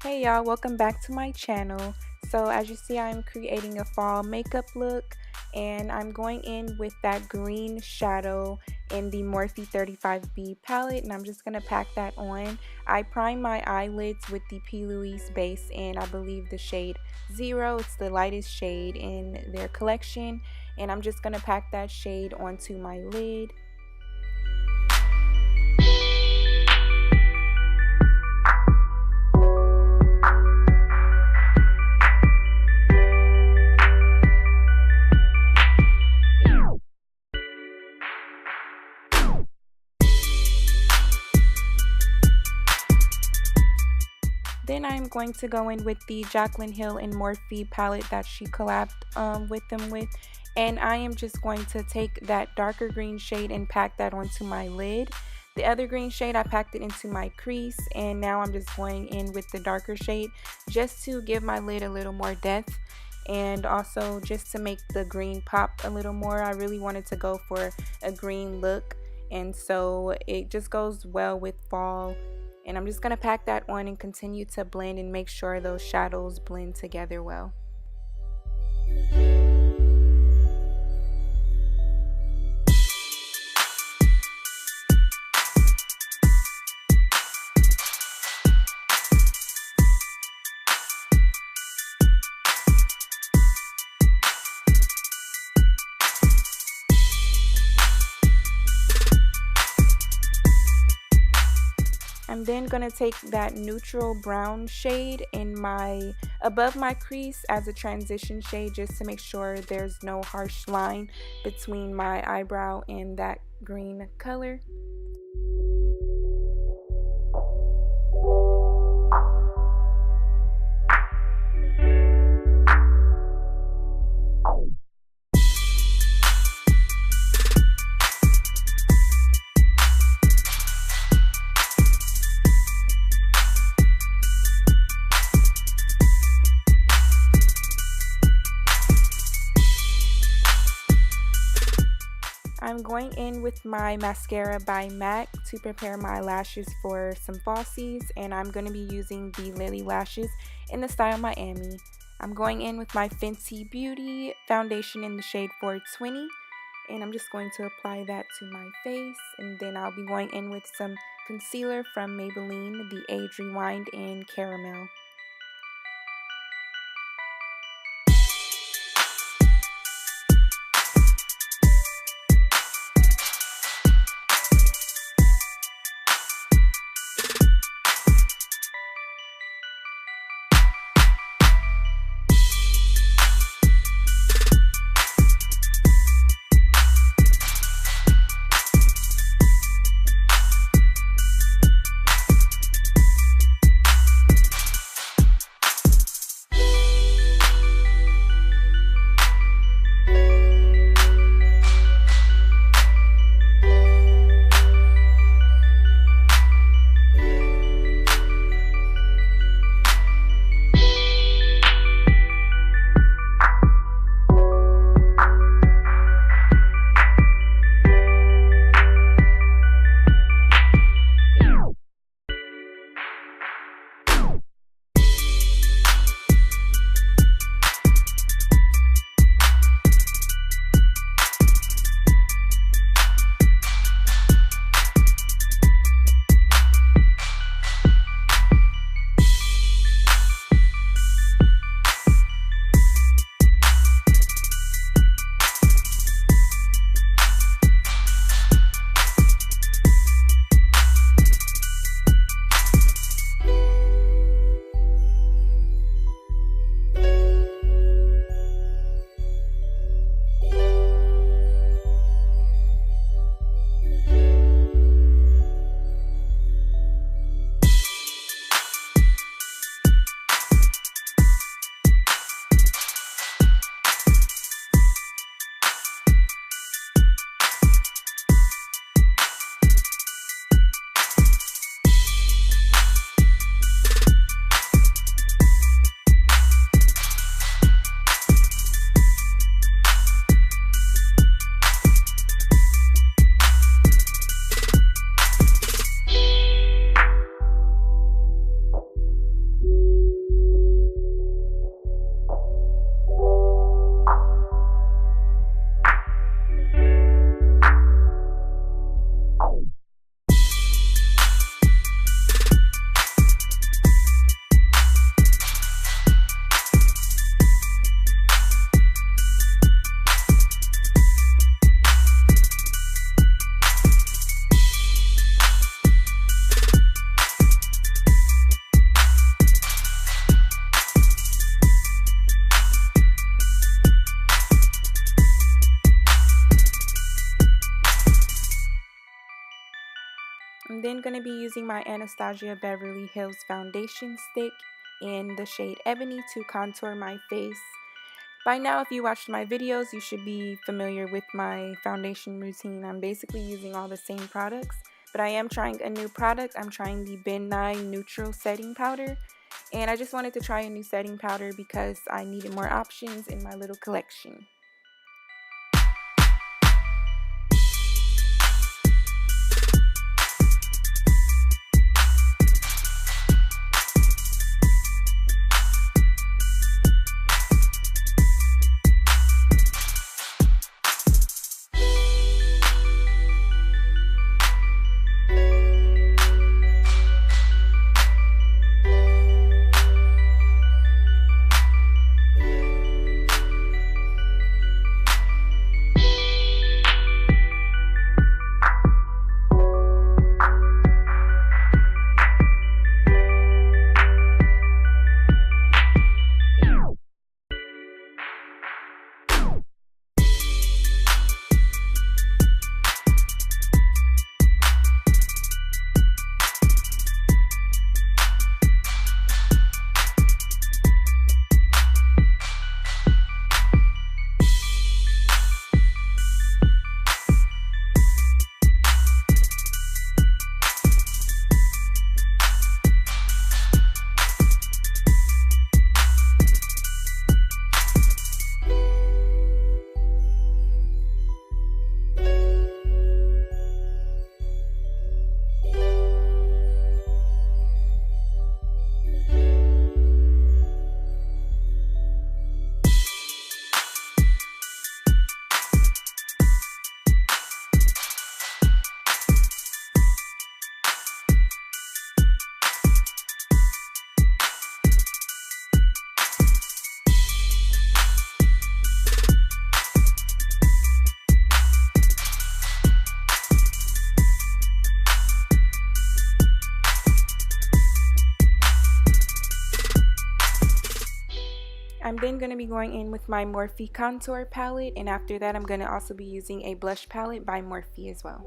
Hey y'all, welcome back to my channel. So as you see, I'm creating a fall makeup look and I'm going in with that green shadow in the Morphe 35B palette, and I'm just going to pack that on. I prime my eyelids with the P. Louise base in, I believe, the shade 0. It's the lightest shade in their collection, and I'm just going to pack that shade onto my lid. Then I'm going to go in with the Jaclyn Hill and Morphe palette that she collabed with them with. And I am just going to take that darker green shade and pack that onto my lid. The other green shade, I packed it into my crease. And now I'm just going in with the darker shade just to give my lid a little more depth. And also just to make the green pop a little more. I really wanted to go for a green look. And so it just goes well with fall. And I'm just going to pack that on and continue to blend and make sure those shadows blend together well. I'm then going to take that neutral brown shade in above my crease as a transition shade, just to make sure there's no harsh line between my eyebrow and that green color. I'm going in with my mascara by MAC to prepare my lashes for some falsies, and I'm going to be using the Lily lashes in the style Miami. I'm going in with my Fenty Beauty foundation in the shade 420, and I'm just going to apply that to my face, and then I'll be going in with some concealer from Maybelline, the Age Rewind in Caramel. I'm then going to be using my Anastasia Beverly Hills Foundation Stick in the shade Ebony to contour my face. By now, if you watched my videos, you should be familiar with my foundation routine. I'm basically using all the same products, but I am trying a new product. I'm trying the Ben Nye Neutral Setting Powder, and I just wanted to try a new setting powder because I needed more options in my little collection. I'm then going to be going in with my Morphe contour palette, and after that I'm going to also be using a blush palette by Morphe as well.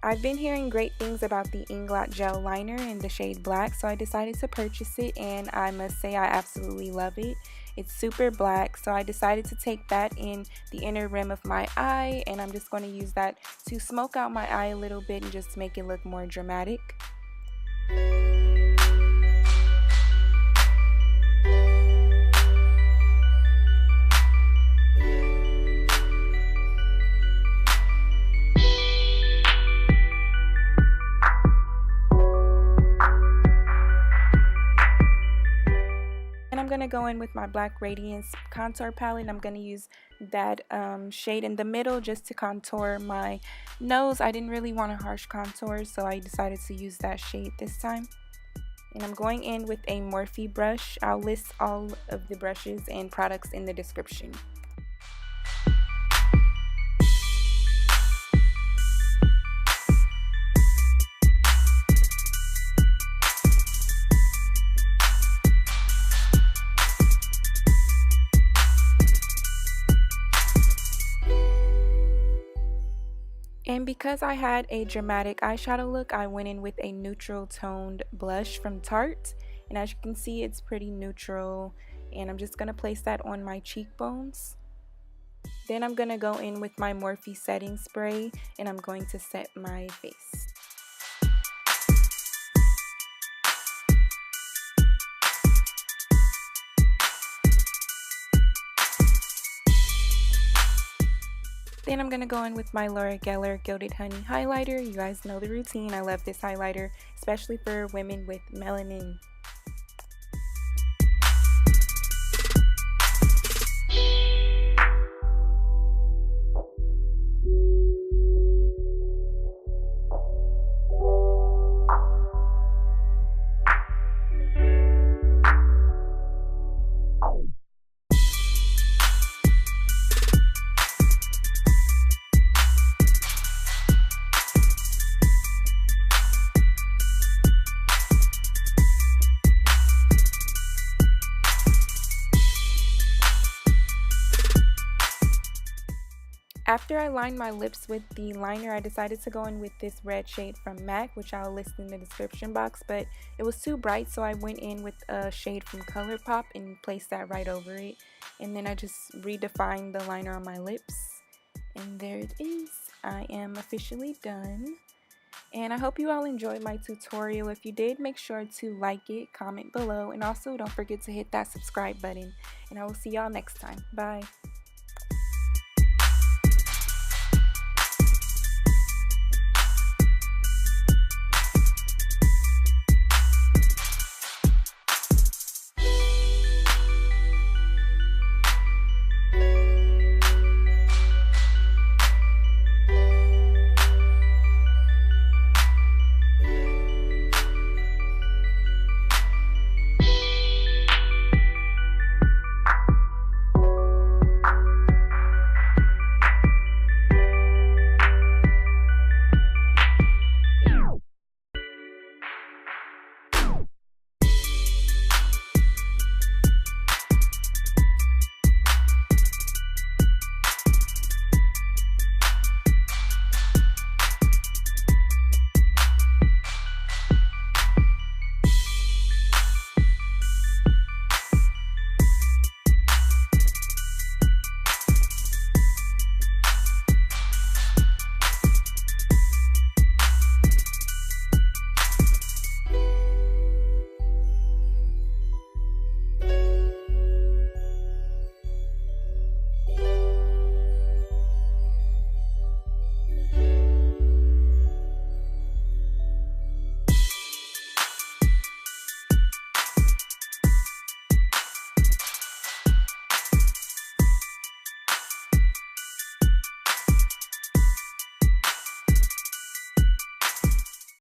I've been hearing great things about the Inglot Gel Liner in the shade Black, so I decided to purchase it, and I must say I absolutely love it. It's super black, so I decided to take that in the inner rim of my eye, and I'm just going to use that to smoke out my eye a little bit and just make it look more dramatic. I'm going to go in with my black Radiance contour palette. I'm going to use that shade in the middle just to contour my nose. I didn't really want a harsh contour, so I decided to use that shade this time. And I'm going in with a Morphe brush. I'll list all of the brushes and products in the description. And because I had a dramatic eyeshadow look, I went in with a neutral toned blush from Tarte. And as you can see, it's pretty neutral. And I'm just going to place that on my cheekbones. Then I'm going to go in with my Morphe setting spray, and I'm going to set my face. Then I'm going to go in with my Laura Geller Gilded Honey highlighter. You guys know the routine. I love this highlighter, especially for women with melanin. After I lined my lips with the liner, I decided to go in with this red shade from MAC, which I'll list in the description box, but it was too bright, so I went in with a shade from Colourpop and placed that right over it. And then I just redefined the liner on my lips. And there it is. I am officially done. And I hope you all enjoyed my tutorial. If you did, make sure to like it, comment below, and also don't forget to hit that subscribe button. And I will see y'all next time. Bye.